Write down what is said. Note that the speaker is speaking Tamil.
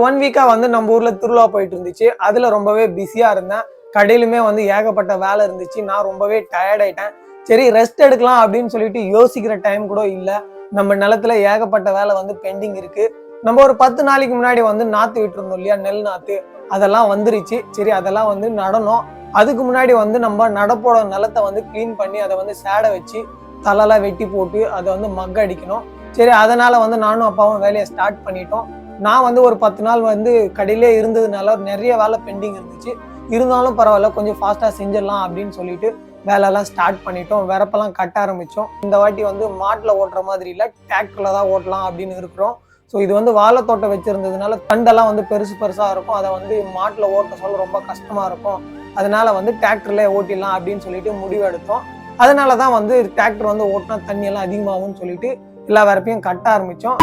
1 வீக்கா வந்து நம்ம ஊர்ல திருவிழா போயிட்டு இருந்துச்சு. அதுல ரொம்பவே பிஸியா இருந்தேன். கடையிலுமே வந்து ஏகப்பட்ட வேலை இருந்துச்சு. நான் ரொம்பவே டயர்ட் ஆயிட்டேன். சரி ரெஸ்ட் எடுக்கலாம் அப்படின்னு சொல்லிட்டு யோசிக்கிற டைம் கூட இல்ல. நம்ம நிலத்துல ஏகப்பட்ட வேலை வந்து பெண்டிங் இருக்கு. நம்ம ஒரு 10 நாளைக்கு முன்னாடி வந்து நாத்து விட்டுருந்தோம் இல்லையா, நெல் நாத்து. அதெல்லாம் வந்துருச்சு. சரி அதெல்லாம் வந்து நடணும். அதுக்கு முன்னாடி வந்து நம்ம நடப்போட நிலத்தை வந்து கிளீன் பண்ணி அதை வந்து சேடை வச்சு தலைலாம் வெட்டி போட்டு அதை வந்து மக்க அடிக்கணும். சரி அதனால வந்து நானும் அப்பாவும் வேலையை ஸ்டார்ட் பண்ணிட்டோம். நான் வந்து ஒரு 10 நாள் வந்து கடையிலே இருந்ததுனால நிறைய வேலை பெண்டிங் இருந்துச்சு. இருந்தாலும் பரவாயில்ல, கொஞ்சம் ஃபாஸ்ட்டாக செஞ்சிடலாம் அப்படின்னு சொல்லிட்டு வேலையெல்லாம் ஸ்டார்ட் பண்ணிட்டோம். வரப்பெல்லாம் கட்ட ஆரம்பித்தோம். இந்த வாட்டி வந்து மாட்டில் ஓட்டுற மாதிரி இல்லை, டிராக்டரில் தான் ஓட்டலாம் அப்படின்னு இருக்கிறோம். ஸோ இது வந்து வாழைத்தோட்டம் வச்சுருந்ததுனால தண்டெல்லாம் வந்து பெருசு பெருசாக இருக்கும். அதை வந்து மாட்டில் ஓட்ட சொல்ல ரொம்ப கஷ்டமாக இருக்கும். அதனால வந்து டிராக்டர்லேயே ஓட்டிடலாம் அப்படின்னு சொல்லிட்டு முடிவு எடுத்தோம். அதனால தான் வந்து டிராக்டர் வந்து ஓட்டினா தண்ணியெல்லாம் அதிகமாகும்னு சொல்லிட்டு எல்லா வரப்பையும் கட்ட ஆரம்பித்தோம்.